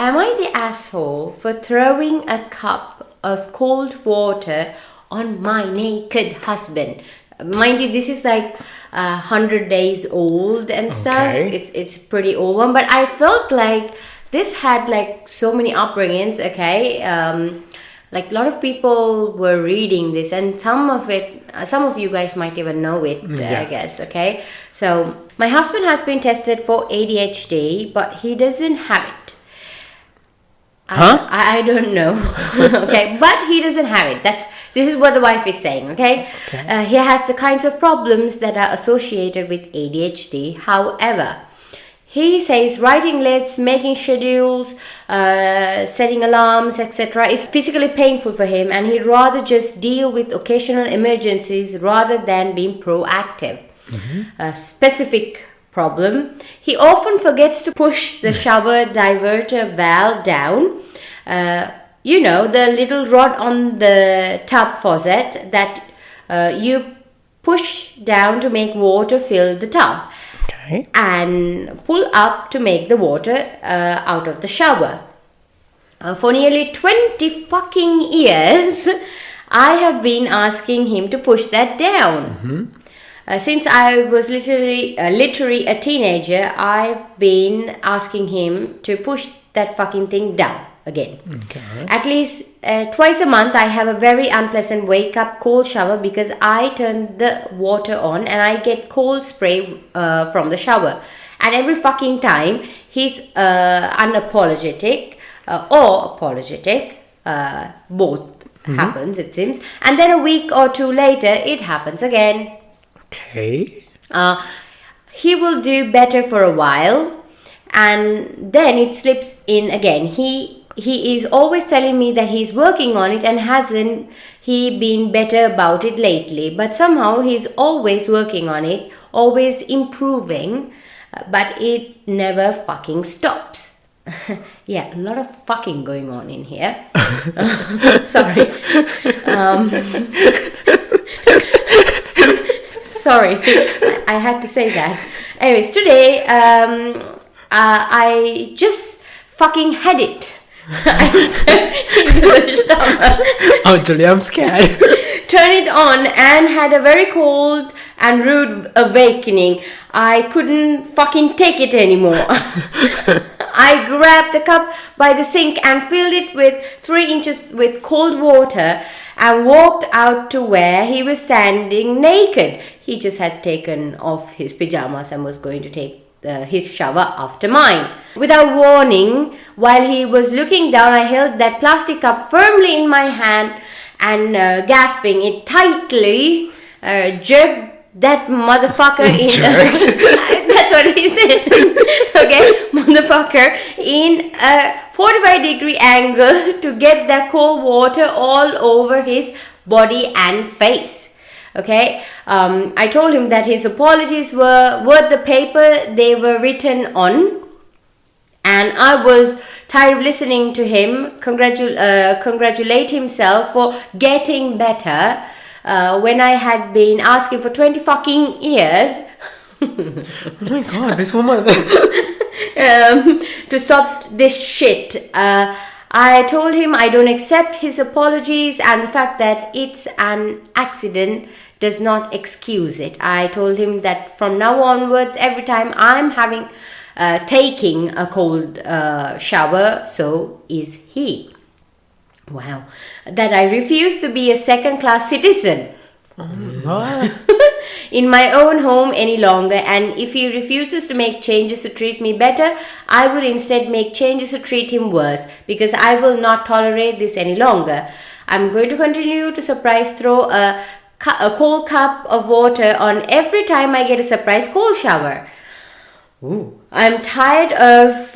am I the asshole for throwing a cup of cold water on my naked husband? Mind you, this is like 100 days old and stuff. It's pretty old one, but I felt like this had like so many upbringings. Like a lot of people were reading this, and some of you guys might even know it. I guess. Okay, so my husband has been tested for ADHD, but he doesn't have it. I don't know. Okay, but he doesn't have it. This is what the wife is saying. Okay, he has the kinds of problems that are associated with ADHD. However, he says writing lists, making schedules, setting alarms, etc. is physically painful for him, and he'd rather just deal with occasional emergencies rather than being proactive. A specific problem: he often forgets to push the shower diverter valve down. The little rod on the tub faucet that you push down to make water fill the tub. And pull up to make the water out of the shower. For nearly 20 fucking years, I have been asking him to push that down. Since I was literally a teenager, I've been asking him to push that fucking thing down again. At least twice a month, I have a very unpleasant wake-up cold shower because I turn the water on and I get cold spray from the shower. And every fucking time, he's unapologetic or apologetic. Both happens, it seems. And then a week or two later, it happens again. He will do better for a while, and then it slips in again. He is always telling me that he's working on it, and hasn't he been better about it lately? But somehow he's always working on it, always improving, but it never fucking stops. Yeah, a lot of fucking going on in here. Sorry. Sorry, I had to say that. Anyways, today I just fucking had it. I stepped into the shower. Oh, Julia, I'm scared. Turned it on and had a very cold and rude awakening. I couldn't fucking take it anymore. I grabbed the cup by the sink and filled it with 3 inches with cold water and walked out to where he was standing naked. He just had taken off his pajamas and was going to take his shower after mine. Without warning, while he was looking down, I held that plastic cup firmly in my hand and gasping it tightly, jerked that motherfucker in. That's what he said. Okay, motherfucker, in a 45-degree angle to get that cold water all over his body and face. Okay, I told him that his apologies were worth the paper they were written on, and I was tired of listening to him congratulate himself for getting better when I had been asking for 20 fucking years. Oh my god, this woman. To stop this shit. I told him I don't accept his apologies, and the fact that it's an accident does not excuse it. I told him that from now onwards, every time I'm taking a cold shower, so is he. Wow. That I refuse to be a second-class citizen in my own home any longer, and if he refuses to make changes to treat me better, I will instead make changes to treat him worse, because I will not tolerate this any longer. I'm going to continue to surprise throw a cold cup of water on every time I get a surprise cold shower. Ooh. I'm tired of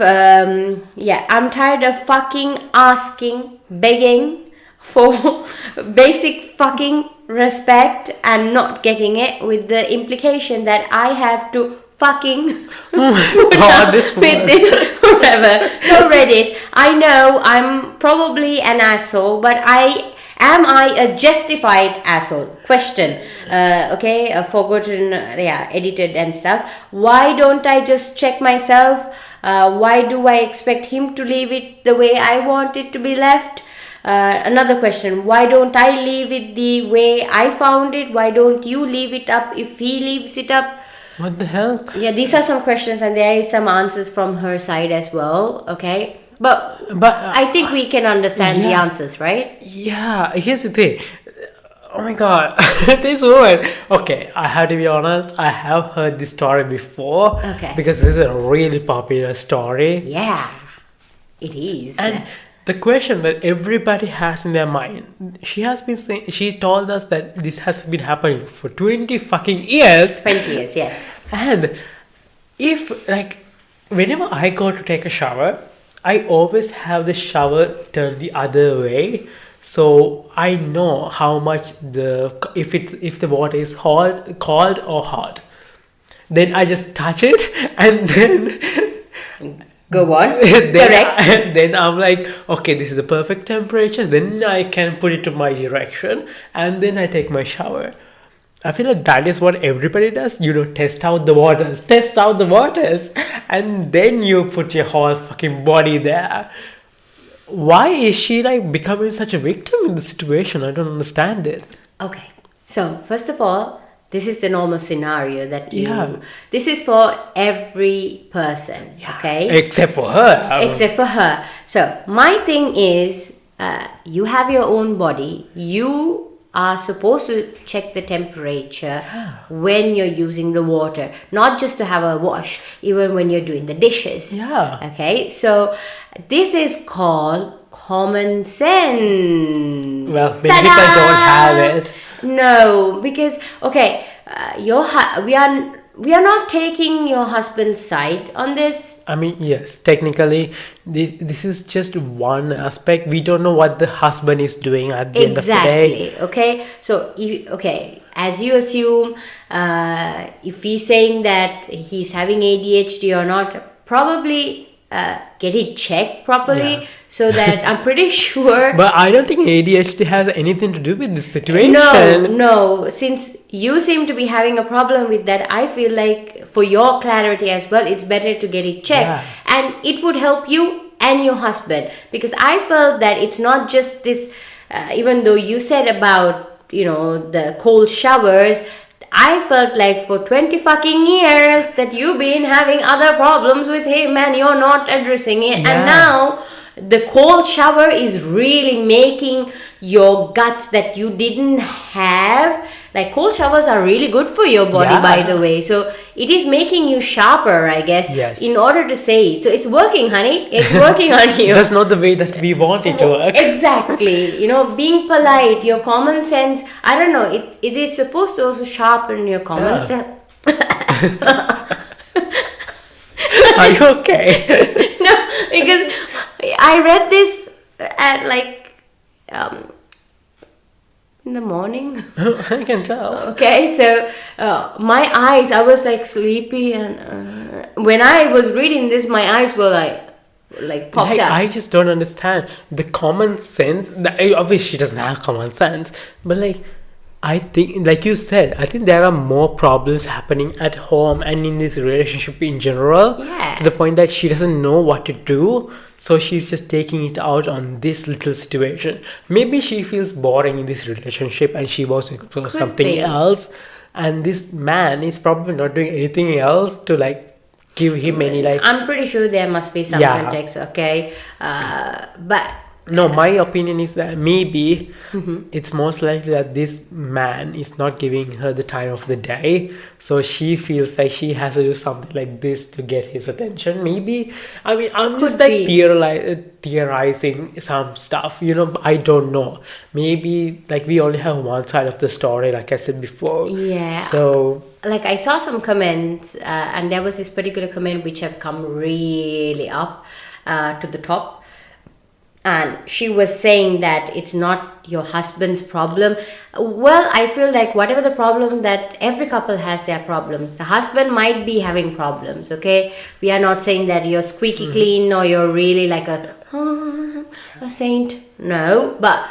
fucking asking, begging for basic fucking respect and not getting it, with the implication that I have to fucking put up with this forever. So Reddit, I know I'm probably an asshole, but am I a justified asshole? Question. Forgotten, edited and stuff. Why don't I just check myself Why do I expect him to leave it the way I want it to be left? Another question, why don't I leave it the way I found it? Why don't you leave it up if he leaves it up? What the hell? Yeah, these are some questions, and there is some answers from her side as well. Okay, but I think we can understand the answers, right? Yeah, here's the thing. Oh my god, this woman. Okay, I have to be honest, I have heard this story before. Okay. Because this is a really popular story. Yeah, it is. And the question that everybody has in their mind, she has been saying, she told us that this has been happening for 20 fucking years. 20 years, yes. And if, like, whenever I go to take a shower, I always have the shower turned the other way. So I know how much if the water is hot, cold or hot. Then I just touch it and then Go on. Correct. Then I'm like, okay, this is the perfect temperature. Then I can put it to my direction and then I take my shower. I feel like that is what everybody does. Test out the waters, and then you put your whole fucking body there. Why is she like becoming such a victim in the situation? I don't understand it. Okay, so first of all, this is the normal scenario that you. Yeah. This is for every person. Yeah. Okay. Except for her. Except for her. So my thing is, you have your own body. You are supposed to check the temperature when you're using the water, not just to have a wash, even when you're doing the dishes. Yeah. Okay, so this is called common sense. Well, maybe Ta-da! people don't have it. No, because we are not taking your husband's side on this. I mean, yes, technically, this is just one aspect. We don't know what the husband is doing at the end of the day. Exactly. Okay. So, as you assume, if he's saying that he's having ADHD or not, probably get it checked properly so that I'm pretty sure. But I don't think ADHD has anything to do with this situation. No. Since you seem to be having a problem with that, I feel like for your clarity as well, it's better to get it checked. And it would help you and your husband. Because I felt that it's not just this, even though you said about, the cold showers, I felt like for 20 fucking years that you've been having other problems with him and you're not addressing it. Yeah. And now the cold shower is really making your guts that you didn't have. Like, cold showers are really good for your body, by the way. So it is making you sharper, I guess, in order to say it. So it's working, honey. It's working on you. Just not the way that we want it to work. Exactly. Being polite, your common sense. I don't know. It is supposed to also sharpen your common sense. Are you okay? No, because I read this at in the morning. I can tell. Okay, so my eyes, I was like sleepy, and when I was reading this, my eyes were like popped up. I just don't understand the common sense. Obviously, she doesn't have common sense, but I think, like you said, I think there are more problems happening at home and in this relationship in general. Yeah. To the point that she doesn't know what to do. So she's just taking it out on this little situation. Maybe she feels boring in this relationship and she wants to explore something else. And this man is probably not doing anything else to give him any I'm pretty sure there must be some context, okay? But no, my opinion is that maybe it's most likely that this man is not giving her the time of the day. So she feels like she has to do something like this to get his attention. Maybe. I mean, I'm just theorizing some stuff. I don't know. Maybe we only have one side of the story, like I said before. Yeah. So I saw some comments, and there was this particular comment which have come really up to the top. And she was saying that it's not your husband's problem. Well, I feel like whatever the problem, that every couple has their problems. The husband might be having problems, okay? We are not saying that you're squeaky clean or you're really like a saint. No, but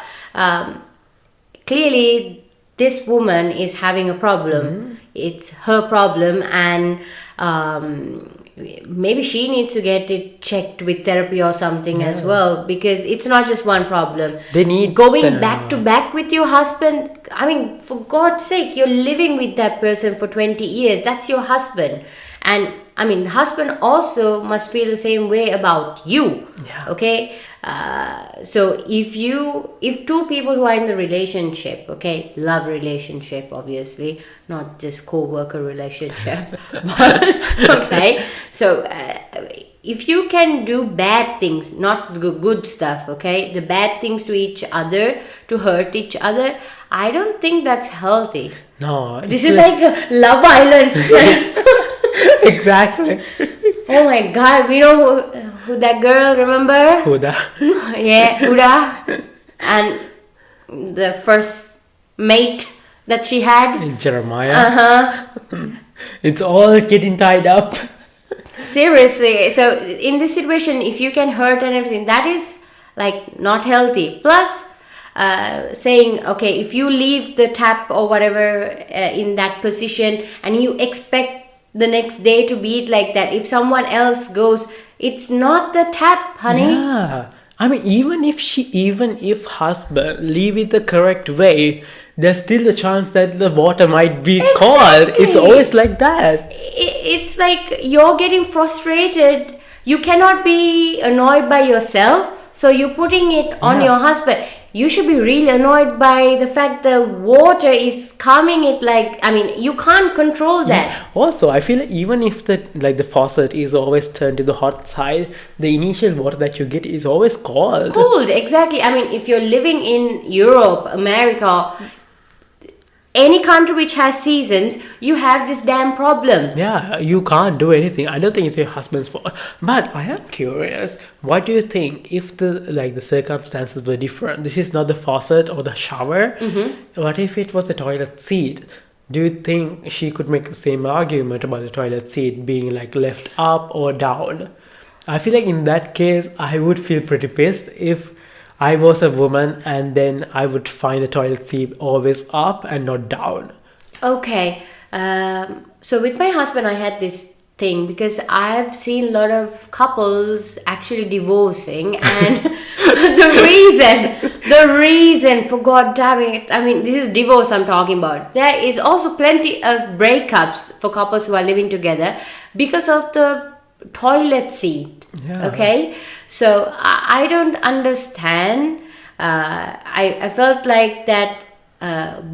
clearly this woman is having a problem. It's her problem, and maybe she needs to get it checked with therapy or something as well, because it's not just one problem. They need going back to back with your husband. I mean, for God's sake, you're living with that person for 20 years. That's your husband. And I mean, the husband also must feel the same way about you. Yeah. Okay. So if two people who are in the relationship, okay, love relationship, obviously, not just co-worker relationship, but, okay. So if you can do bad things, not the good stuff, okay, the bad things to each other, to hurt each other, I don't think that's healthy. No. This is like Love Island. Exactly. Oh my God, we know who that girl, remember? Huda. Yeah, Huda. And the first mate that she had. Jeremiah. Uh-huh. It's all getting tied up. Seriously. So in this situation, if you can hurt and everything, that is like not healthy. Plus, saying, okay, if you leave the tap or whatever in that position and you expect the next day to be it like that, if someone else goes, it's not the tap, honey. Yeah. I mean, even if husband leave it the correct way, there's still a chance that the water might be cold. It's always like that. It's like you're getting frustrated. You cannot be annoyed by yourself, so you're putting it on your husband. You should be really annoyed by the fact the water is coming it like, I mean, you can't control that. Yeah. Also, I feel like even if the faucet is always turned to the hot side, the initial water that you get is always cold. Cold, exactly. I mean, if you're living in Europe, America, any country which has seasons, you have this damn problem. Yeah, you can't do anything. I don't think it's your husband's fault. But I am curious, what do you think if the circumstances were different? This is not the faucet or the shower. Mm-hmm. What if it was the toilet seat? Do you think she could make the same argument about the toilet seat being like left up or down? I feel like in that case, I would feel pretty pissed if I was a woman and then I would find the toilet seat always up and not down. Okay. So with my husband, I had this thing because I've seen a lot of couples actually divorcing, and the reason, for God damn it, I mean, this is divorce I'm talking about. There is also plenty of breakups for couples who are living together because of the toilet seat. Yeah. Okay, so I don't understand. I felt like that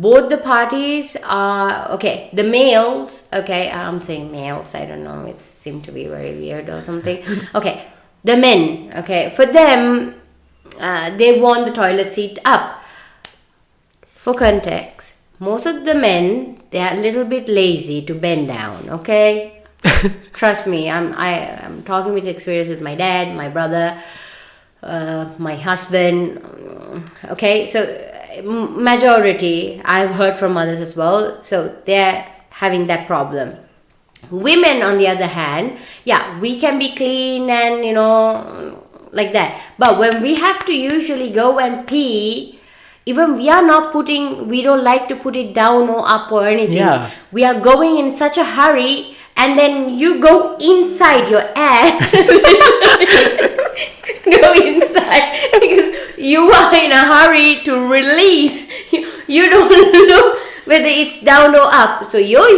both the parties are okay. The males, okay, I'm saying males. I don't know. It seemed to be very weird or something. Okay, the men. Okay, for them, they want the toilet seat up. For context, most of the men, they are a little bit lazy to bend down. Okay. Trust me, I'm talking with experience with my dad, my brother, my husband. Okay, so majority I've heard from others as well. So they're having that problem. Women, on the other hand, yeah, we can be clean and like that. But when we have to usually go and pee, even we don't like to put it down or up or anything. Yeah. We are going in such a hurry. And then you go inside your ass. Go inside because you are in a hurry to release. You don't look whether it's down or up. So your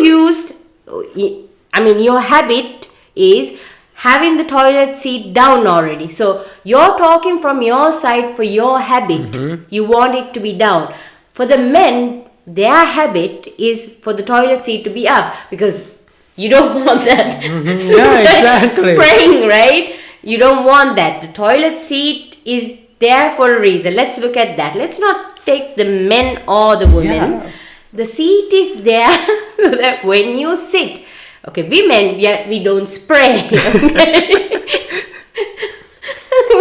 habit is having the toilet seat down already. So you're talking from your side for your habit. Mm-hmm. You want it to be down. For the men, their habit is for the toilet seat to be up because you don't want that. Mm-hmm. Yeah, exactly. Spraying, right? You don't want that. The toilet seat is there for a reason. Let's look at that. Let's not take the men or the women. Yeah. The seat is there so that when you sit, okay, women, we don't spray.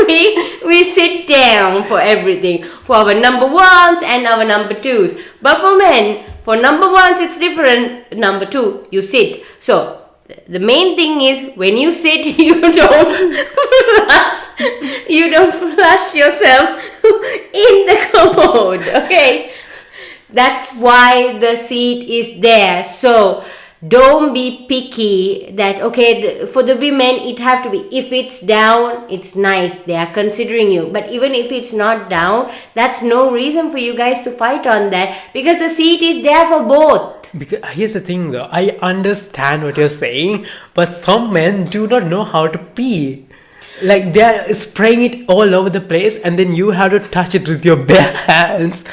Okay? we sit down for everything, for our number ones and our number twos. But for men, for number ones, it's different. Number two, you sit. So the main thing is when you sit, you don't flush yourself in the commode. Okay, that's why the seat is there. So don't be picky that okay for the women it have to be, if it's down it's nice, they are considering you, but even if it's not down, that's no reason for you guys to fight on that, because the seat is there for both. Because here's the thing though, I understand what you're saying, but some men do not know how to pee. Like they're spraying it all over the place, and then you have to touch it with your bare hands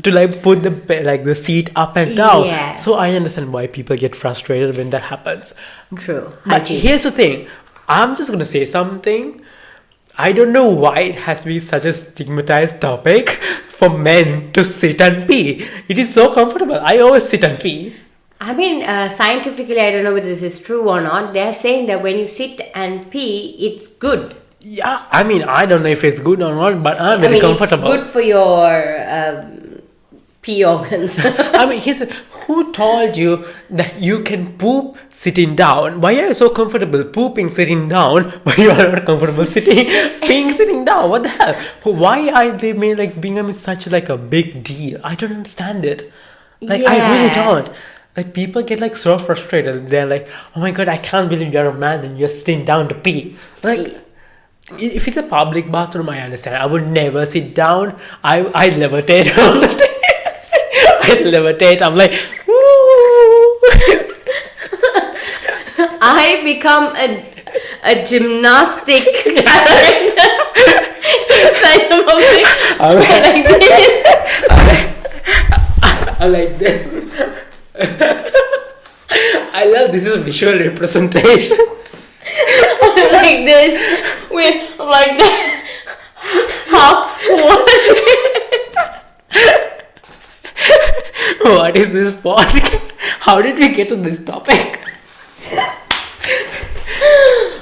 to like put the seat up and down. Yeah. So I understand why people get frustrated when that happens. True. But here's the thing, I'm just gonna say something. I don't know why it has to be such a stigmatized topic for men to sit and pee. It is so comfortable. I always sit and pee. I mean, scientifically, I don't know whether this is true or not. They're saying that when you sit and pee, it's good. Yeah, I mean, I don't know if it's good or not, but I'm very comfortable. It's good for your pee organs. I mean, who told you that you can poop sitting down? Why are you so comfortable pooping sitting down, but you are not comfortable peeing sitting down? What the hell? Why are they made like being such like a big deal? I don't understand it. Like, I really don't. Like, people get like so frustrated. They're like, oh my god, I can't believe you're a man and you're sitting down to pee. Like, if it's a public bathroom, I understand. I would never sit down. I levitate on the table. I levitate. I'm like, woo. I become a gymnastic character. I like that. I love this is a visual representation. Like this, with like that half squat. What is this podcast? How did we get to this topic?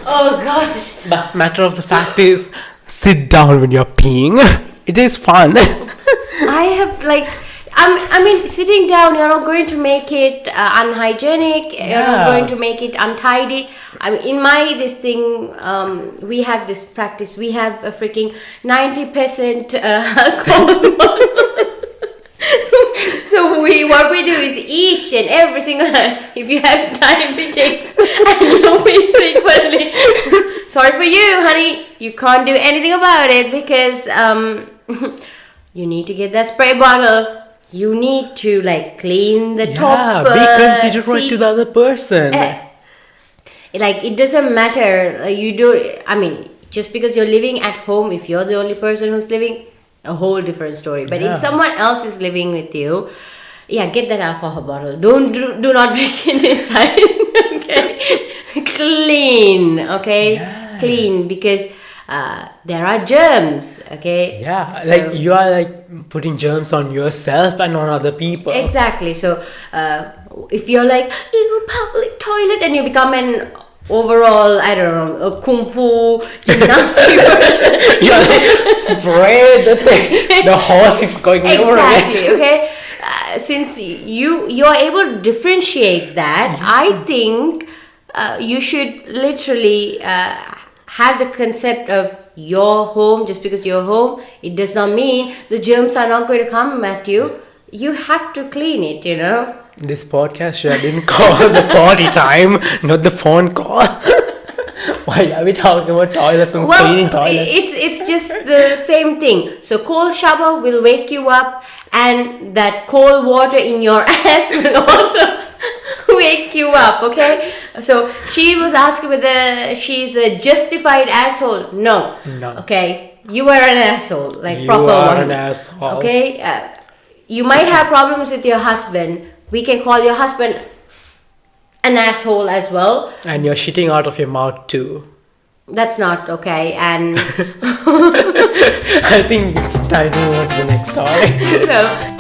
Oh gosh. But matter of the fact is, sit down when you're peeing. It is fun. I have like, I mean, sitting down, you're not going to make it unhygienic. You're not going to make it untidy. I mean, in this thing, we have this practice. We have a freaking 90% alcohol. So what we do is each and every single time, if you have diabetes and you pee frequently, sorry for you, honey. You can't do anything about it because you need to get that spray bottle. You need to like clean the top. Yeah, be considerate to the other person. Like, it doesn't matter. You do. I mean, just because you're living at home, if you're the only person who's living, a whole different story. But if someone else is living with you, get that alcohol bottle. Do not drink it inside. Okay, clean. Okay, clean, because there are germs. Okay. Yeah, so, like you are like putting germs on yourself and on other people. Exactly. So if you're like public toilet and you become an overall, I don't know, a kung fu gymnastic person. You're like, spray the thing. The horse is going over. Exactly. Okay. Since you are able to differentiate that, I think you should literally have the concept of your home. Just because you're home, it does not mean the germs are not going to come at you. You have to clean it, you know. This podcast should have been called the potty time, not the phone call. Why are we talking about toilets and cleaning toilets? It's just the same thing. So cold shower will wake you up, and that cold water in your ass will also wake you up. Okay. So she was asking whether she's a justified asshole. No. Okay. You are an asshole, like you proper are one. an asshole. Okay. You might have problems with your husband. We can call your husband an asshole as well. And you're shitting out of your mouth too. That's not okay. And I think it's time to move on to the next story. So